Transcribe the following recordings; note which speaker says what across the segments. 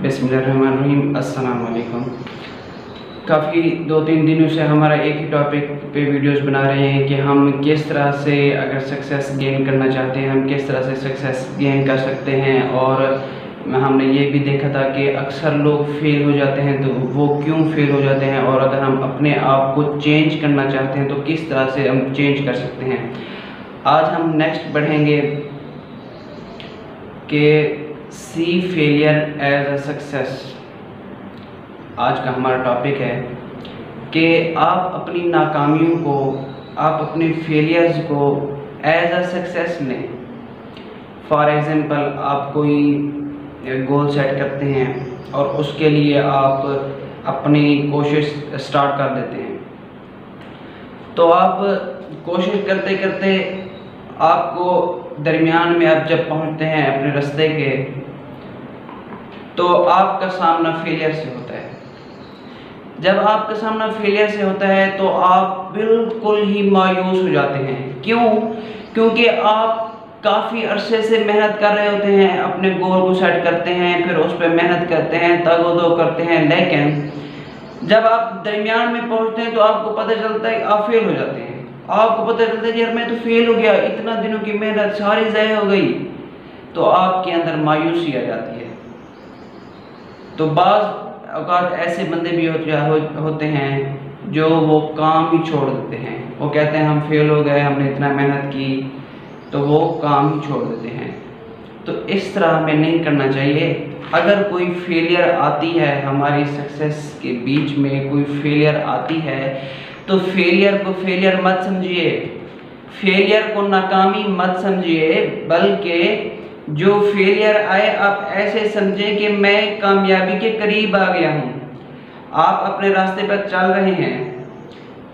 Speaker 1: बिस्मिल्लाहिर्रहमानिर्रहीम। अस्सलाम वालेकुम। काफ़ी 2-3 दिनों से हमारा एक ही टॉपिक पे वीडियोस बना रहे हैं कि हम किस तरह से अगर सक्सेस गेन करना चाहते हैं हम किस तरह से सक्सेस गेन कर सकते हैं। और हमने ये भी देखा था कि अक्सर लोग फेल हो जाते हैं, तो वो क्यों फेल हो जाते हैं, और अगर हम अपने आप को चेंज करना चाहते हैं तो किस तरह से हम चेंज कर सकते हैं। आज हम नेक्स्ट बढ़ेंगे कि सी फेलियर एज अ सक्सेस। आज का हमारा टॉपिक है कि आप अपनी नाकामियों को, आप अपने फेलियर्स को एज अ सक्सेस लें। फॉर एग्ज़ाम्पल, आप कोई गोल सेट करते हैं और उसके लिए आप अपनी कोशिश स्टार्ट कर देते हैं, तो आप कोशिश करते करते आपको दरमियान में आप जब पहुंचते हैं अपने रास्ते के, तो आपका सामना फेलियर से होता है। जब आपका सामना फेलियर से होता है तो आप बिल्कुल ही मायूस हो जाते हैं। क्यों? क्योंकि आप काफ़ी अरसे से मेहनत कर रहे होते हैं, अपने गोल को सेट करते हैं, फिर उस पर मेहनत करते हैं, तगो-दो करते हैं, लेकिन जब आप दरमियान में पहुंचते हैं तो आपको पता चलता है आप फेल हो जाते हैं। आपको पता चलता है यार मैं तो फेल हो गया, इतना दिनों की मेहनत सारी ज़ाया हो गई, तो आपके अंदर मायूसी आ जाती है। तो बाज़ औक़ात ऐसे बंदे भी होते हैं जो वो काम ही छोड़ देते हैं। वो कहते हैं हम फेल हो गए, हमने इतना मेहनत की, तो वो काम ही छोड़ देते हैं। तो इस तरह हमें नहीं करना चाहिए। अगर कोई फेलियर आती है, हमारी सक्सेस के बीच में कोई फेलियर आती है, तो फेलियर को फेलियर मत समझिए, फेलियर को नाकामी मत समझिए, बल्कि जो फेलियर आए आप ऐसे समझें कि मैं कामयाबी के करीब आ गया हूँ। आप अपने रास्ते पर चल रहे हैं,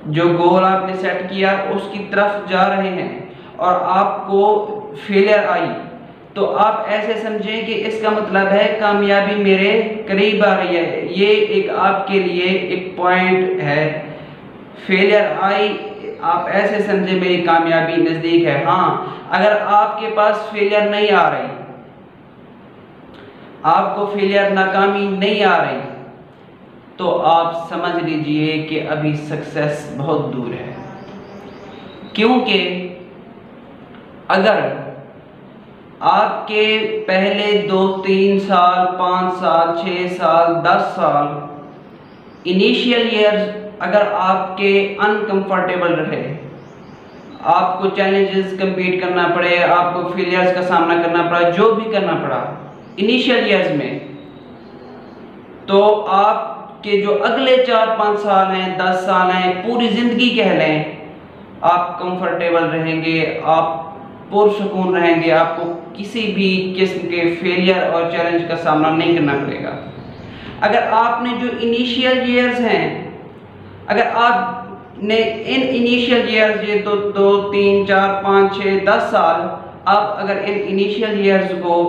Speaker 1: जो गोल आपने सेट किया उसकी तरफ जा रहे हैं, और आपको फेलियर आई, तो आप ऐसे समझें कि इसका मतलब है कामयाबी मेरे करीब आ रही है। ये एक आपके लिए एक पॉइंट है। फेलियर आई, आप ऐसे समझे मेरी कामयाबी नज़दीक है। हाँ, अगर आपके पास फेलियर नहीं आ रही, आपको फेलियर नाकामी नहीं आ रही, तो आप समझ लीजिए कि अभी सक्सेस बहुत दूर है। क्योंकि अगर आपके पहले 2-3 साल, 5 साल, 6 साल, 10 साल इनिशियल ईयर्स अगर आपके अनकंफर्टेबल रहे, आपको चैलेंजेस कंपीट करना पड़े, आपको फेलियर्स का सामना करना पड़ा, जो भी करना पड़ा इनिशियल ईयर्स में, तो आपके जो अगले 4-5 साल हैं, 10 साल हैं, पूरी ज़िंदगी कह लें, आप कंफर्टेबल रहेंगे, आप पुरसुकून रहेंगे, आपको किसी भी किस्म के फेलियर और चैलेंज का सामना नहीं करना पड़ेगा। अगर आपने जो इनिशियल ईयर्स हैं, अगर आपने इन इनिशियल ईयर्स, ये 2-3-4-5-6-10 साल, आप अगर इन इनिशियल ईयर्स को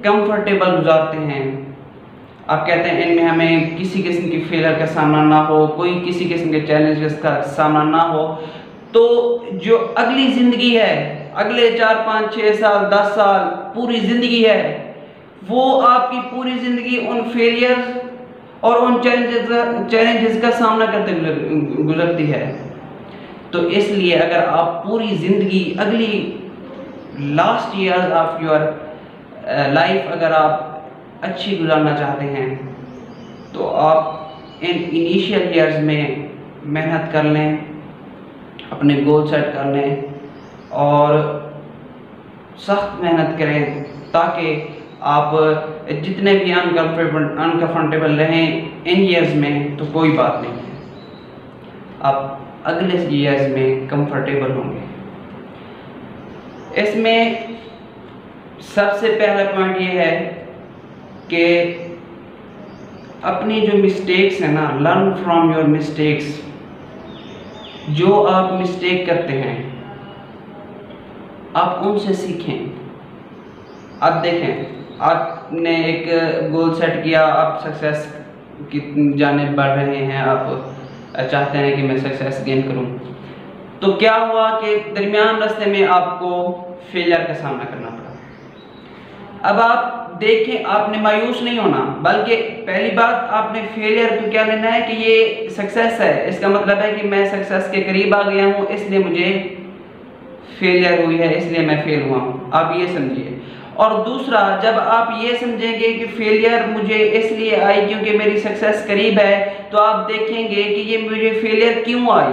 Speaker 1: कंफर्टेबल गुजारते हैं, आप कहते हैं इनमें हमें किसी किस्म की फेलियर का सामना ना हो, कोई किसी किस्म के चैलेंजेस का सामना ना हो, तो जो अगली ज़िंदगी है, अगले 4-5-6 साल, 10 साल, पूरी ज़िंदगी है, वो आपकी पूरी ज़िंदगी उन फेलियर्स और उन चैलेंजेस का सामना करते गुजरती है। तो इसलिए अगर आप पूरी ज़िंदगी, अगली last years of your life अगर आप अच्छी गुजारना चाहते हैं, तो आप इन इनिशियल ईयर्स में मेहनत कर लें, अपने गोल सेट कर लें और सख्त मेहनत करें, ताकि आप जितने भी अनकंफर्टेबल रहें इन ईयर्स में तो कोई बात नहीं है, आप अगले ईयर्स में कंफर्टेबल होंगे। इसमें सबसे पहला पॉइंट ये है कि अपनी जो मिस्टेक्स हैं ना, लर्न फ्रॉम योर मिस्टेक्स। जो आप मिस्टेक करते हैं आप उनसे सीखें। आप देखें, आपने एक गोल सेट किया, आप सक्सेस की जानिब बढ़ रहे हैं, आप चाहते हैं कि मैं सक्सेस गेन करूं, तो क्या हुआ कि दरमियान रास्ते में आपको फेलियर का सामना करना पड़ा। अब आप देखें, आपने मायूस नहीं होना, बल्कि पहली बात आपने फेलियर को क्या लेना है कि ये सक्सेस है। इसका मतलब है कि मैं सक्सेस के करीब आ गया हूँ, इसलिए मुझे फेलियर हुई है, इसलिए मैं फेल हुआ हूँ। आप ये समझिए। और दूसरा, जब आप ये समझेंगे कि फेलियर मुझे इसलिए आई क्योंकि मेरी सक्सेस करीब है, तो आप देखेंगे कि ये मुझे फेलियर क्यों आई,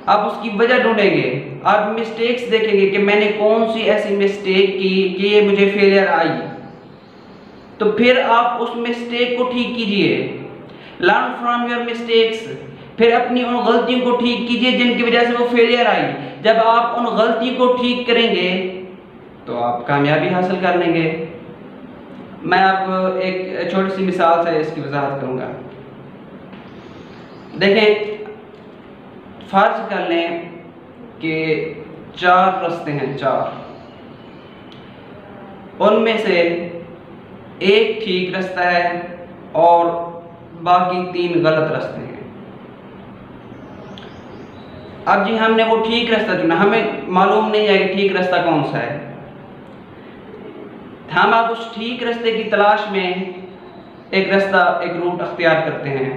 Speaker 1: आप उसकी वजह ढूंढेंगे। आप मिस्टेक्स देखेंगे कि मैंने कौन सी ऐसी मिस्टेक की कि ये मुझे फेलियर आई, तो फिर आप उस मिस्टेक को ठीक कीजिए, लर्न फ्रॉम योर मिस्टेक्स। फिर अपनी उन गलतियों को ठीक कीजिए जिनकी वजह से वो फेलियर आई। जब आप उन गलतियों को ठीक करेंगे तो आप कामयाबी हासिल कर लेंगे। मैं आपको एक छोटी सी मिसाल से इसकी वजाहत करूंगा। देखें, फर्ज कर लें कि 4 रास्ते हैं, 4, उनमें से एक ठीक रास्ता है और बाकी 3 गलत रास्ते हैं। अब जी हमने वो ठीक रास्ता चुना, हमें मालूम नहीं है कि ठीक रास्ता कौन सा है। हम अब उस ठीक रास्ते की तलाश में एक रास्ता, एक रूट अख्तियार करते हैं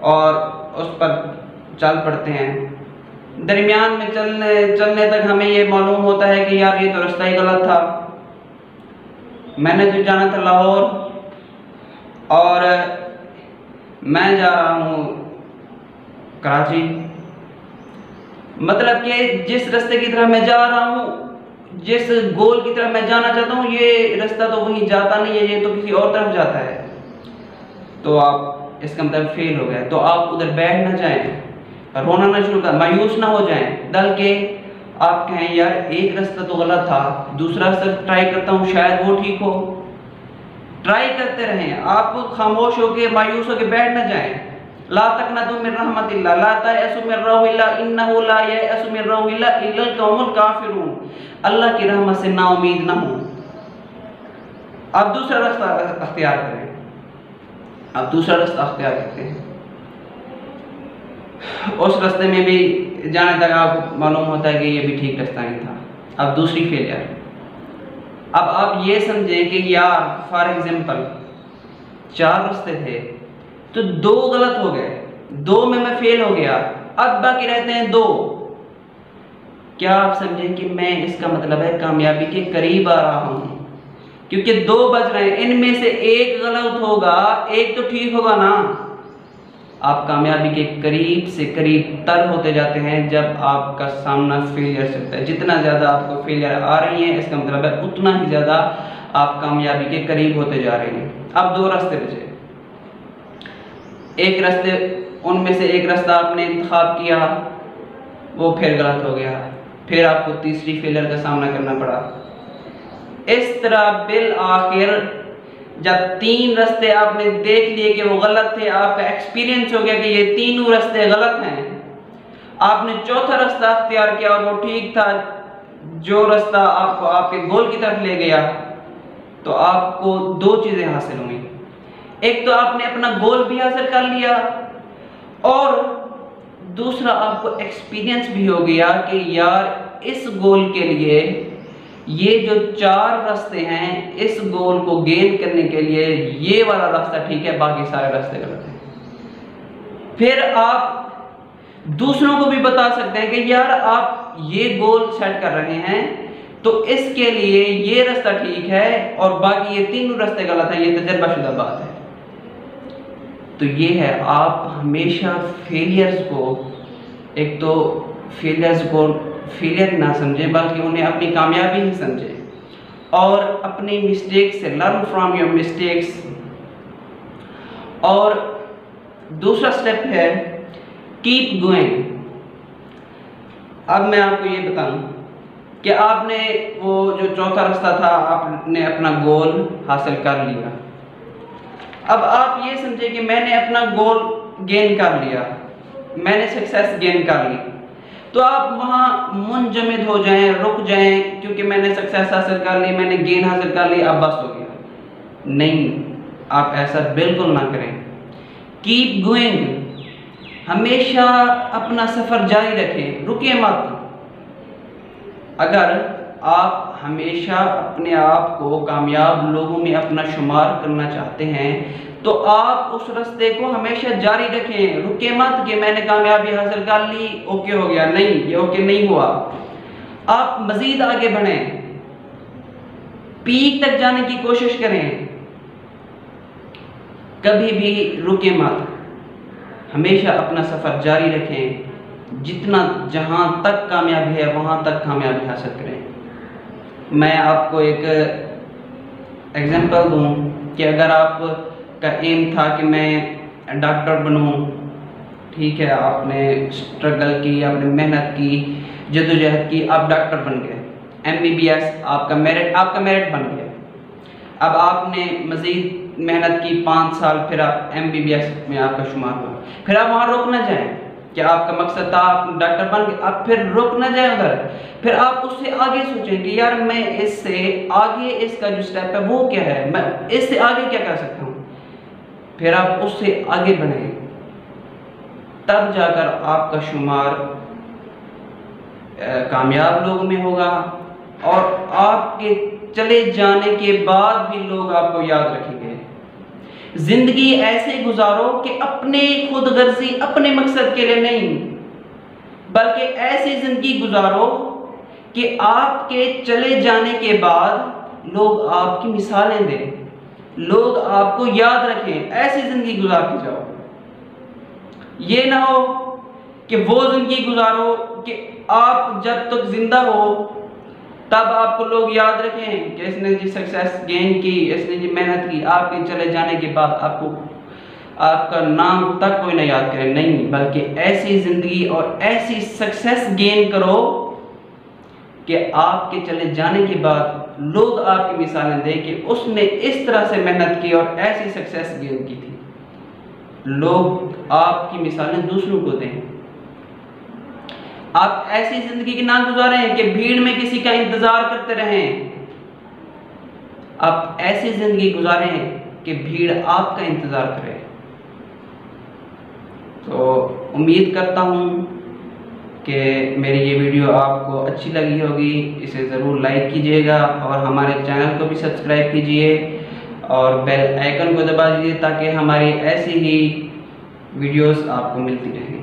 Speaker 1: और उस पर चल पड़ते हैं। दरमियान में चलने तक हमें ये मालूम होता है कि यार ये तो रास्ता ही गलत था, मैंने तो जाना था लाहौर और मैं जा रहा हूँ कराची। मतलब कि जिस रास्ते की तरफ मैं जा रहा हूँ, जिस गोल की तरफ मैं जाना चाहता हूँ, ये रास्ता तो वहीं जाता नहीं है, ये तो किसी और तरफ जाता है। तो आप इसका मतलब फेल हो गए। तो आप उधर बैठ ना जाएं, रोना ना शुरू कर, मायूस ना हो जाएं, बल्कि आप कहें यार एक रास्ता तो गलत था, दूसरा रास्ता ट्राई करता हूँ, शायद वो ठीक हो। ट्राई करते रहें, आप खामोश होके मायूस होके बैठ ना जाएं। ला तकनतु मिन रहमतिल्लाह, ला तयअसु मिन रौहिल्लाह, इन्नहु ला ययअसु मिन रौहिल्लाह इल्लल कौमुल काफिरून। अल्लाह की रहमत से ना उम्मीद ना हो। अब दूसरा रास्ता अख्तियार करें। अब दूसरा रास्ता अख्तियार करते हैं, उस रास्ते में भी जाने तक आपको मालूम होता है कि ये भी ठीक रास्ता नहीं था। अब दूसरी फेलियर। अब आप ये समझें कि यार फॉर एग्जाम्पल 4 रास्ते थे तो 2 गलत हो गए, 2 में मैं फेल हो गया, अब बाकी रहते हैं 2। क्या आप समझें कि मैं, इसका मतलब है कामयाबी के करीब आ रहा हूं, क्योंकि 2 बच रहे हैं, इनमें से एक गलत होगा, एक तो ठीक होगा ना। आप कामयाबी के करीब से करीब तर होते जाते हैं जब आपका सामना फेलियर से होता है। जितना ज़्यादा आपको फेलियर आ रही है, इसका मतलब है उतना ही ज़्यादा आप कामयाबी के करीब होते जा रहे हैं। अब 2 रास्ते बचे। एक रास्ते, उनमें से एक रास्ता आपने इंतखाब किया, वो फिर गलत हो गया, फिर आपको तीसरी फेलियर का सामना करना पड़ा। इस तरह बिल आखिर जब 3 रास्ते आपने देख लिए कि वो गलत थे, आपका एक्सपीरियंस हो गया कि ये तीनों रास्ते गलत हैं, आपने चौथा रास्ता अख्तियार किया और वो ठीक था, जो रास्ता आपको आपके गोल की तरफ ले गया, तो आपको 2 चीज़ें हासिल हुई। एक तो आपने अपना गोल भी हासिल कर लिया और दूसरा आपको एक्सपीरियंस भी हो गया कि यार इस गोल के लिए ये जो 4 रास्ते हैं, इस गोल को गेन करने के लिए ये वाला रास्ता ठीक है, बाकी सारे रास्ते गलत हैं। फिर आप दूसरों को भी बता सकते हैं कि यार आप ये गोल सेट कर रहे हैं तो इसके लिए ये रास्ता ठीक है और बाकी ये 3 रास्ते गलत हैं, ये तजर्बाशुदा बात है। तो ये है, आप हमेशा फेलियर्स को, एक तो फेलियर्स को फेलियर ना समझें बल्कि उन्हें अपनी कामयाबी ही समझें और अपनी मिस्टेक्स से लर्न फ्रॉम योर मिस्टेक्स। और दूसरा स्टेप है कीप गोइंग। अब मैं आपको ये बताऊं कि आपने वो जो चौथा रास्ता था, आपने अपना गोल हासिल कर लिया। अब आप ये समझे कि मैंने अपना गोल गेन कर लिया, मैंने सक्सेस गेन कर ली, तो आप वहाँ मुंजमद हो जाएं, रुक जाएं, क्योंकि मैंने सक्सेस हासिल कर ली, मैंने गेन हासिल कर ली, अब बस हो गया। नहीं, आप ऐसा बिल्कुल ना करें। कीप गोइंग, हमेशा अपना सफ़र जारी रखें, रुकिए मत। अगर आप हमेशा अपने आप को कामयाब लोगों में अपना शुमार करना चाहते हैं तो आप उस रास्ते को हमेशा जारी रखें। रुके मत कि मैंने कामयाबी हासिल कर ली, ओके हो गया। नहीं, ये ओके नहीं हुआ। आप मजीद आगे बढ़ें, पीक तक जाने की कोशिश करें, कभी भी रुके मत, हमेशा अपना सफर जारी रखें। जितना जहां तक कामयाबी है वहां तक कामयाबी हासिल करें। मैं आपको एक एग्जांपल दूं कि अगर आपका एम था कि मैं डॉक्टर बनूं, ठीक है, आपने स्ट्रगल की, आपने मेहनत की, जद्दोजहद की, आप डॉक्टर बन गए, MBBS आपका मेरिट बन गया। अब आपने मजीद मेहनत की 5 साल, फिर आप MBBS में आपका शुमार हुआ, फिर आप वहाँ रुक ना जाएं कि आपका मकसद था आप डॉक्टर बन गए, आप फिर रुक ना जाए उधर। फिर आप उससे आगे सोचें कि यार मैं इससे आगे, इसका जो स्टेप है वो क्या है, मैं इससे आगे क्या कर सकता हूँ। फिर आप उससे आगे बढ़ें, तब जाकर आपका शुमार कामयाब लोगों में होगा और आपके चले जाने के बाद भी लोग आपको याद रखेंगे। जिंदगी ऐसे गुजारो कि अपने खुदगर्जी, अपने मकसद के लिए नहीं, बल्कि ऐसी जिंदगी गुजारो कि आपके चले जाने के बाद लोग आपकी मिसालें दें, लोग आपको याद रखें। ऐसी जिंदगी गुजार के जाओ। ये ना हो कि वो जिंदगी गुजारो कि आप जब तक जिंदा हो तब आपको लोग याद रखें कि इसने जी सक्सेस गेन की, इसने जी मेहनत की, आपके चले जाने के बाद आपको आपका नाम तक कोई ना याद करे। नहीं, बल्कि ऐसी जिंदगी और ऐसी सक्सेस गेन करो कि आपके चले जाने के बाद लोग आपकी मिसालें दें कि उसने इस तरह से मेहनत की और ऐसी सक्सेस गेन की थी। लोग आपकी मिसालें दूसरों को दें। आप ऐसी जिंदगी की ना गुजारें कि भीड़ में किसी का इंतजार करते रहें। आप ऐसी जिंदगी गुजारें कि भीड़ आपका इंतजार करे। तो उम्मीद करता हूं कि मेरी ये वीडियो आपको अच्छी लगी होगी। इसे ज़रूर लाइक कीजिएगा और हमारे चैनल को भी सब्सक्राइब कीजिए और बेल आइकन को दबा दीजिए ताकि हमारी ऐसी ही वीडियोस आपको मिलती रहें।